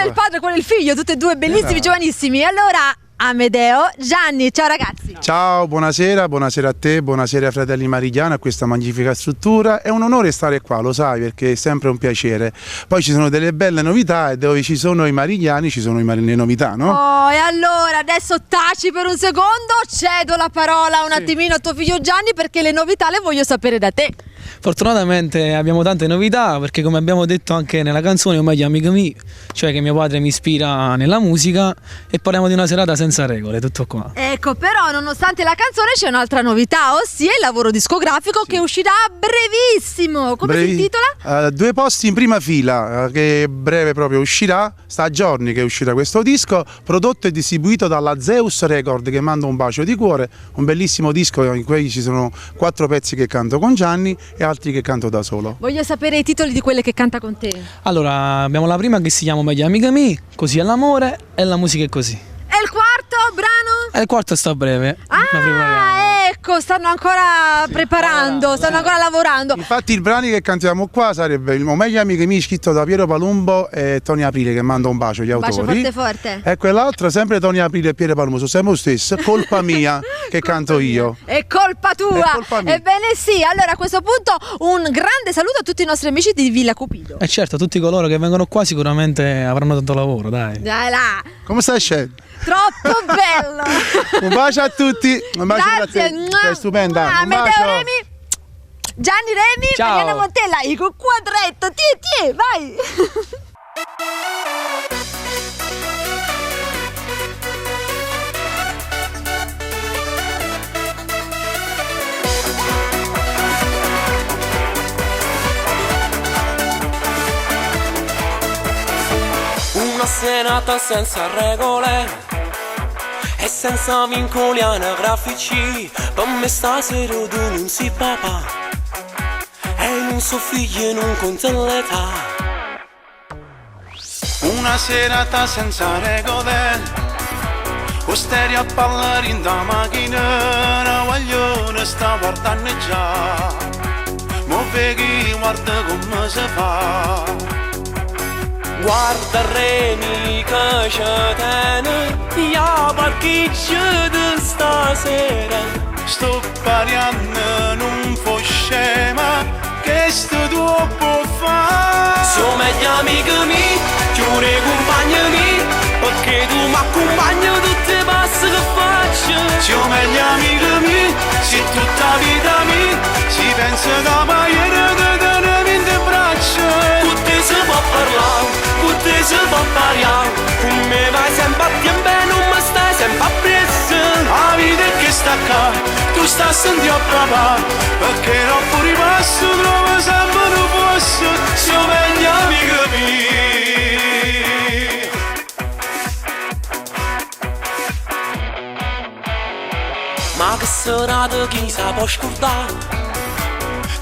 è il padre, quello è il figlio, tutti e due bellissimi, giovanissimi. Allora, Amedeo, Gianni, ciao ragazzi. Ciao, buonasera a te, buonasera ai fratelli Marigliano, a questa magnifica struttura. È un onore stare qua, lo sai, perché è sempre un piacere. Poi ci sono delle belle novità e dove ci sono i marigliani ci sono le novità, no? Oh, e allora adesso taci per un secondo, cedo la parola un attimino a tuo figlio Gianni perché le novità le voglio sapere da te. Fortunatamente abbiamo tante novità perché, come abbiamo detto anche nella canzone, o meglio amico mio, cioè che mio padre mi ispira nella musica, e parliamo di una serata senza regole, tutto qua. Ecco, però nonostante la canzone c'è un'altra novità, ossia il lavoro discografico che uscirà brevissimo. Come si intitola? Due posti in prima fila, che breve proprio uscirà, sta a giorni che uscirà questo disco, prodotto e distribuito dalla Zeus Record, che mando un bacio di cuore, un bellissimo disco in cui ci sono 4 pezzi che canto con Gianni e altri che canto da solo. Voglio sapere i titoli di quelle che canta con te. Allora, abbiamo la prima che si chiama Meglio amica mia, Così è l'amore, e la musica è così. E il quarto brano? E il quarto sta a breve. Ecco, stanno ancora preparando, stanno ancora lavorando. Infatti i brani che cantiamo qua sarebbe il Meglio amiche mie, scritto da Piero Palumbo e Tony Aprile, che manda un bacio, gli autori. Bacio forte forte. E quell'altro, sempre Tony Aprile e Piero Palumbo, sono sempre lo stesso, Colpa mia, che canto io. È colpa tua. È colpa mia. Ebbene sì, allora a questo punto un grande saluto a tutti i nostri amici di Villa Cupido. E certo, tutti coloro che vengono qua sicuramente avranno tanto lavoro, dai. Dai là. Come stai scendo? Troppo bello. Un bacio a tutti, un bacio da te. Sei stupenda. Un Amedeo bacio. Remi, Gianni Remi, Ciao. Mariana Montella, il quadretto, tie, vai. Una serata senza regole e senza vincoli anagrafici. Per me stasera tu non si papà e non so figli e non conta l'età. Una serata senza regole, con stereo a parlare in da macchina, una guaglione sta guardando già, mo vedi guarda come si fa. Guarda Reni che ci tiene, io parcheggio di stasera. Sto pariando non fa scema, che sto tuo può fare. Sono meglio amico mio, chiure compagni miei, perché tu mi accompagni tutte le passi che faccio. Siamo meglio amico mio, sei tutta vita mia, si pensa da baiere che tenere in te braccia. Con te si può parlare, con te si può parlare, con me vai sempre a tempo e non mi stai sempre a presso. La vita è che sta qua, tu stai sentendo a papà, perché non fuori passo, trovo sempre un posto. Siamo meglio amico mio. Ma che serata chi sa può scordare?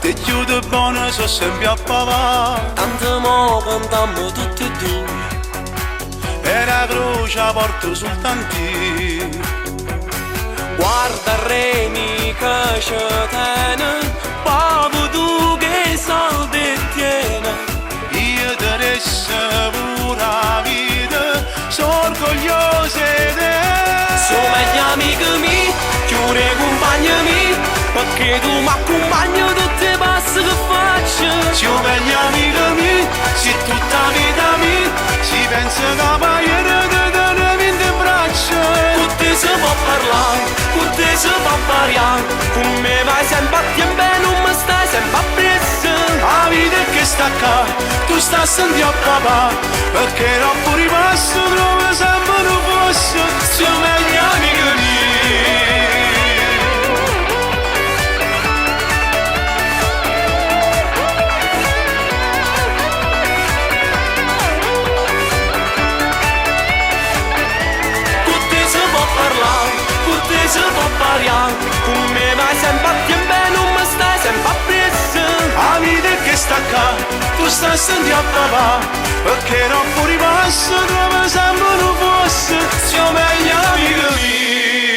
Ti chiudo buono, so sempre a papà. Tanto mo cantammo tutti e due, E la croce porto soltanto io. guarda Reni che ci tiene, proprio tu che soldi tieni. Io ti resto pure la vita, sono orgoglioso di te. Sono meglio amico mio, chiure compagni miei, perché tu mi accompagni tutte le passi che faccio. Siamo meglio amico mio, sei tutta vita mia, si pensa da baiere che tenere in te braccia. Con te si può parlare, con te si può parlare, con me vai sempre a tempo e non mi stai sempre a presso. La vita è che sta qua, tu stai sentendo a papà, perché non fuori passo, trovo sempre un posto. Siamo meglio amico mio. Con te si può parlare, con me vai sempre a tempo e non mi stai sempre a presso. La vita è che sta qua, tu stai sentendo a papà, perché non fuori passo, trovo sempre un posto. Siamo meglio amico mio.